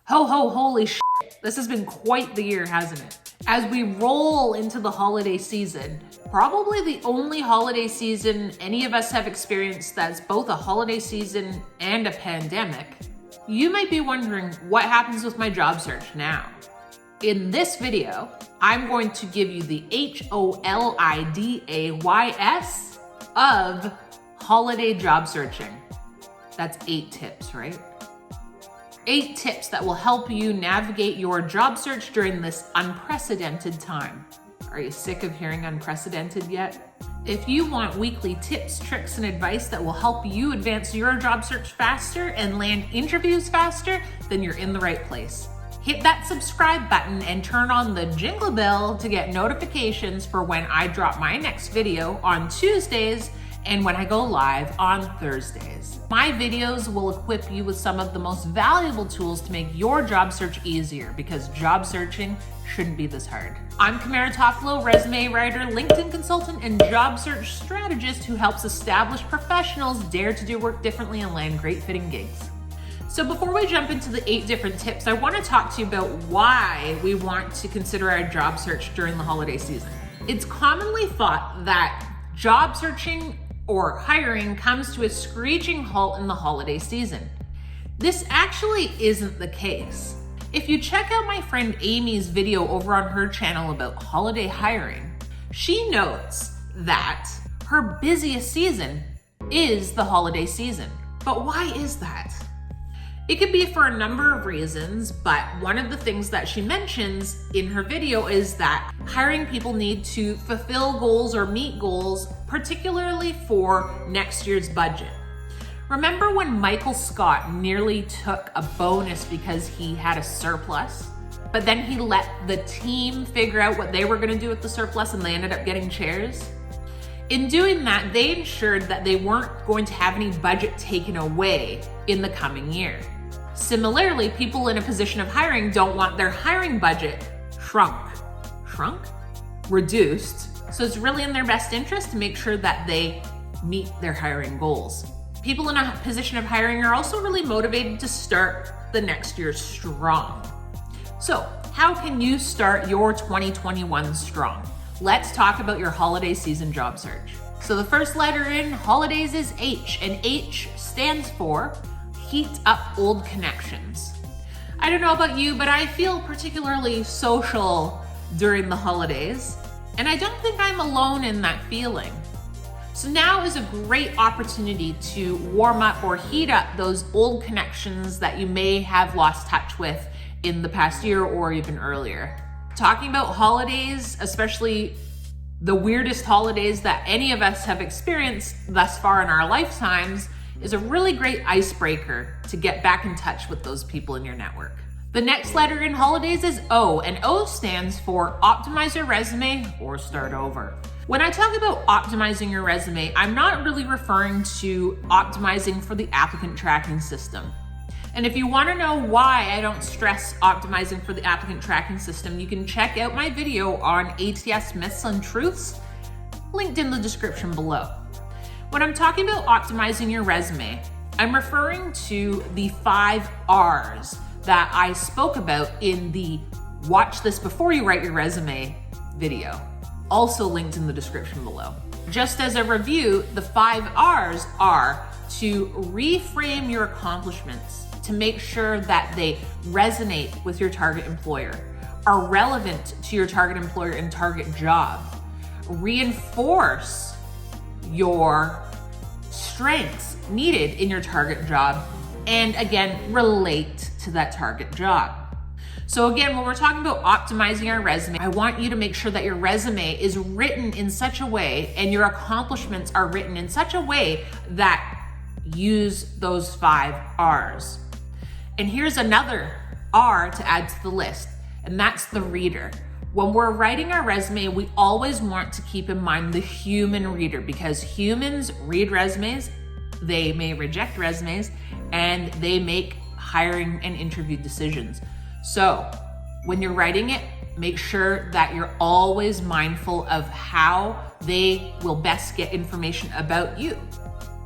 Ho ho, holy shit. This has been quite the year, hasn't it? As we roll into the holiday season, probably the only holiday season any of us have experienced that's both a holiday season and a pandemic, you might be wondering what happens with my job search now. In this video, I'm going to give you the HOLIDAYS of holiday job searching. That's 8 tips, right? 8 tips that will help you navigate your job search during this unprecedented time. Are you sick of hearing unprecedented yet? If you want weekly tips, tricks, and advice that will help you advance your job search faster and land interviews faster, then you're in the right place. Hit that subscribe button and turn on the jingle bell to get notifications for when I drop my next video on Tuesdays and when I go live on Thursdays. My videos will equip you with some of the most valuable tools to make your job search easier, because job searching shouldn't be this hard. I'm Kamara Toffolo, resume writer, LinkedIn consultant, and job search strategist who helps established professionals dare to do work differently and land great fitting gigs. So before we jump into the 8 different tips, I want to talk to you about why we want to consider our job search during the holiday season. It's commonly thought that job searching or hiring comes to a screeching halt in the holiday season. This actually isn't the case. If you check out my friend Amy's video over on her channel about holiday hiring, she notes that her busiest season is the holiday season. But why is that? It could be for a number of reasons, but one of the things that she mentions in her video is that hiring people need to fulfill goals or meet goals, particularly for next year's budget. Remember when Michael Scott nearly took a bonus because he had a surplus, but then he let the team figure out what they were going to do with the surplus and they ended up getting chairs? In doing that, they ensured that they weren't going to have any budget taken away in the coming year. Similarly, people in a position of hiring don't want their hiring budget reduced. So it's really in their best interest to make sure that they meet their hiring goals. People in a position of hiring are also really motivated to start the next year strong. So how can you start your 2021 strong? Let's talk about your holiday season job search. So the first letter in holidays is H, and H stands for heat up old connections. I don't know about you, but I feel particularly social during the holidays, and I don't think I'm alone in that feeling. So now is a great opportunity to warm up or heat up those old connections that you may have lost touch with in the past year or even earlier. Talking about holidays, especially the weirdest holidays that any of us have experienced thus far in our lifetimes, is a really great icebreaker to get back in touch with those people in your network. The next letter in holidays is O, and O stands for optimize your resume or start over. When I talk about optimizing your resume, I'm not really referring to optimizing for the applicant tracking system. And if you want to know why I don't stress optimizing for the applicant tracking system, you can check out my video on ATS myths and truths, linked in the description below. When I'm talking about optimizing your resume, I'm referring to the 5 R's that I spoke about in the Watch This Before You Write Your Resume video, also linked in the description below. Just as a review, the 5 R's are to reframe your accomplishments to make sure that they resonate with your target employer, are relevant to your target employer and target job, reinforce your strengths needed in your target job, and again, relate to that target job. So again, when we're talking about optimizing our resume, I want you to make sure that your resume is written in such a way and your accomplishments are written in such a way that use those 5 R's. And here's another R to add to the list, and that's the reader. When we're writing our resume, we always want to keep in mind the human reader, because humans read resumes, they may reject resumes, and they make hiring and interview decisions. So when you're writing it, make sure that you're always mindful of how they will best get information about you.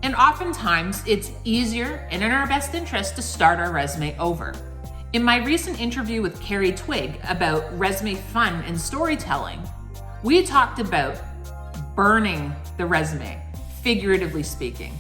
And oftentimes it's easier and in our best interest to start our resume over. In my recent interview with Carrie Twigg about resume fun and storytelling, we talked about burning the resume, figuratively speaking,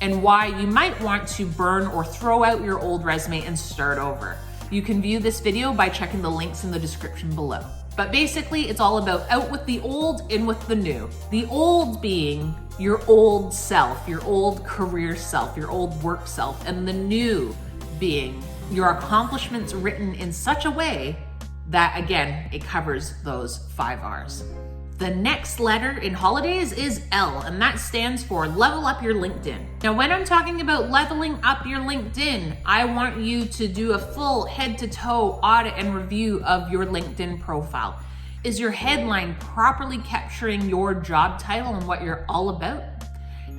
and why you might want to burn or throw out your old resume and start over. You can view this video by checking the links in the description below. But basically, it's all about out with the old, in with the new. The old being your old self, your old career self, your old work self, and the new being your accomplishments written in such a way that, again, it covers those 5 R's. The next letter in holidays is L, and that stands for level up your LinkedIn. Now, when I'm talking about leveling up your LinkedIn, I want you to do a full head-to-toe audit and review of your LinkedIn profile. Is your headline properly capturing your job title and what you're all about?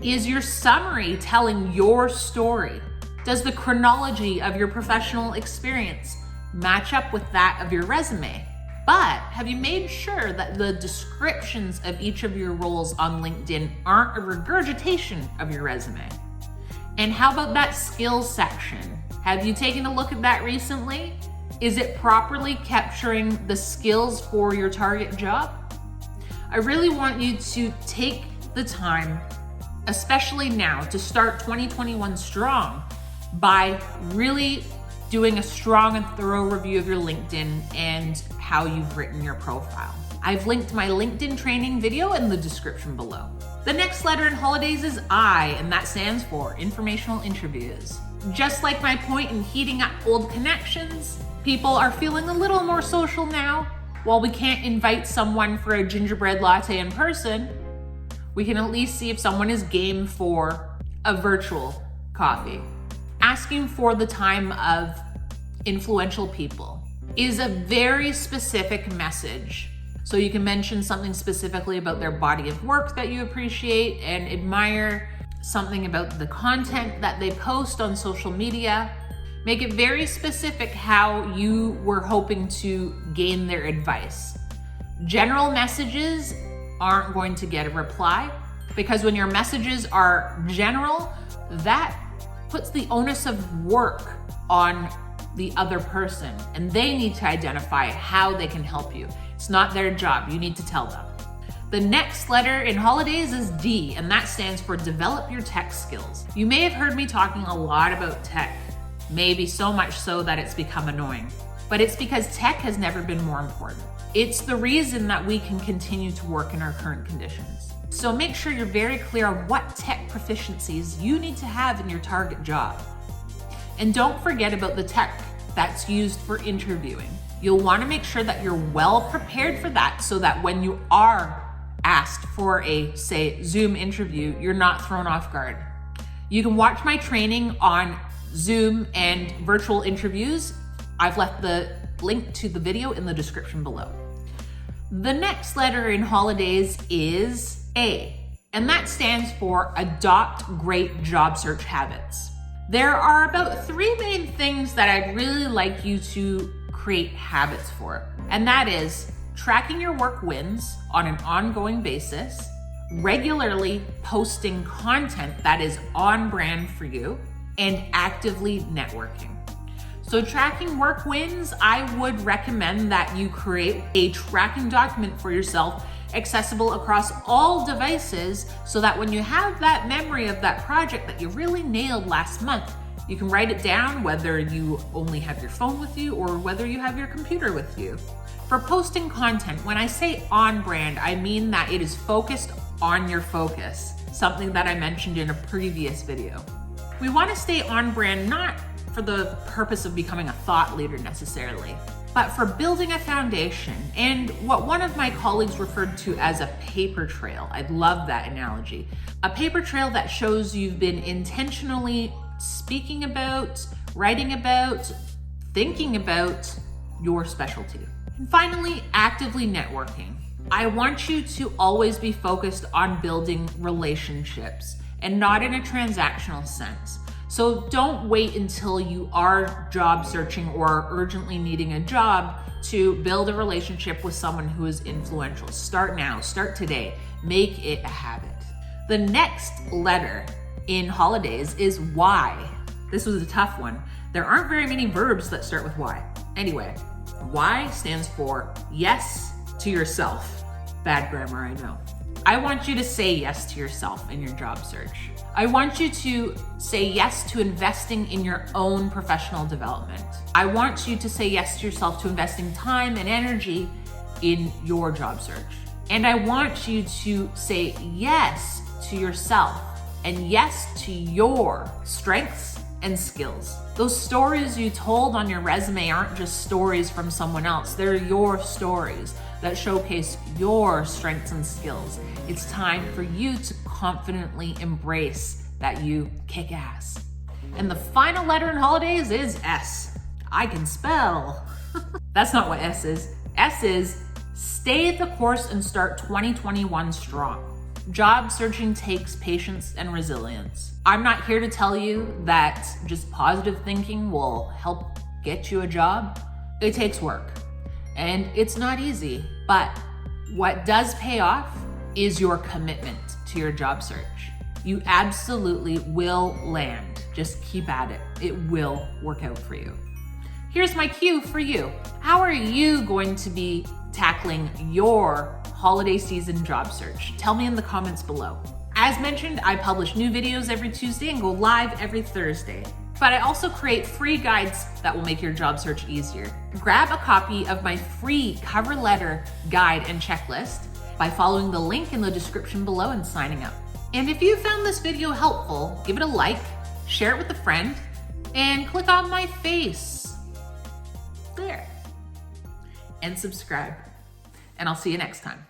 Is your summary telling your story? Does the chronology of your professional experience match up with that of your resume? But have you made sure that the descriptions of each of your roles on LinkedIn aren't a regurgitation of your resume? And how about that skills section? Have you taken a look at that recently? Is it properly capturing the skills for your target job? I really want you to take the time, especially now, to start 2021 strong by really doing a strong and thorough review of your LinkedIn and how you've written your profile. I've linked my LinkedIn training video in the description below. The next letter in holidays is I, and that stands for informational interviews. Just like my point in heating up old connections, people are feeling a little more social now. While we can't invite someone for a gingerbread latte in person, we can at least see if someone is game for a virtual coffee. Asking for the time of influential people is a very specific message. So you can mention something specifically about their body of work that you appreciate and admire, something about the content that they post on social media. Make it very specific how you were hoping to gain their advice. General messages aren't going to get a reply because when your messages are general, that puts the onus of work on the other person, and they need to identify how they can help you. It's not their job, you need to tell them. The next letter in holidays is D, and that stands for develop your tech skills. You may have heard me talking a lot about tech, maybe so much so that it's become annoying, but it's because tech has never been more important. It's the reason that we can continue to work in our current conditions. So make sure you're very clear on what tech proficiencies you need to have in your target job. And don't forget about the tech that's used for interviewing. You'll want to make sure that you're well prepared for that so that when you are asked for a, say, Zoom interview, you're not thrown off guard. You can watch my training on Zoom and virtual interviews. I've left the link to the video in the description below. The next letter in holidays is A, and that stands for adopt great job search habits. There are about 3 main things that I'd really like you to create habits for, and that is tracking your work wins on an ongoing basis, regularly posting content that is on brand for you, and actively networking. So tracking work wins, I would recommend that you create a tracking document for yourself accessible across all devices so that when you have that memory of that project that you really nailed last month, you can write it down whether you only have your phone with you or whether you have your computer with you. For posting content, when I say on brand, I mean that it is focused on your focus, something that I mentioned in a previous video. We want to stay on brand not for the purpose of becoming a thought leader necessarily, but for building a foundation and what one of my colleagues referred to as a paper trail. I love that analogy. A paper trail that shows you've been intentionally speaking about, writing about, thinking about your specialty. And finally, actively networking. I want you to always be focused on building relationships and not in a transactional sense. So don't wait until you are job searching or urgently needing a job to build a relationship with someone who is influential. Start now, start today, make it a habit. The next letter in holidays is Y. This was a tough one. There aren't very many verbs that start with Y. Anyway, Y stands for yes to yourself. Bad grammar, I know. I want you to say yes to yourself in your job search. I want you to say yes to investing in your own professional development. I want you to say yes to yourself to investing time and energy in your job search. And I want you to say yes to yourself and yes to your strengths and skills. Those stories you told on your resume aren't just stories from someone else. They're your stories that showcase your strengths and skills. It's time for you to confidently embrace that you kick ass. And the final letter in holidays is S. I can spell. That's not what S is. S is stay the course and start 2021 strong. Job searching takes patience and resilience. I'm not here to tell you that just positive thinking will help get you a job. It takes work and it's not easy, but what does pay off is your commitment to your job search. You absolutely will land. Just keep at it. It will work out for you. Here's my cue for you. How are you going to be tackling your holiday season job search? Tell me in the comments below. As mentioned, I publish new videos every Tuesday and go live every Thursday. But I also create free guides that will make your job search easier. Grab a copy of my free cover letter guide and checklist by following the link in the description below and signing up. And if you found this video helpful, give it a like, share it with a friend, and click on my face there. And subscribe. And I'll see you next time.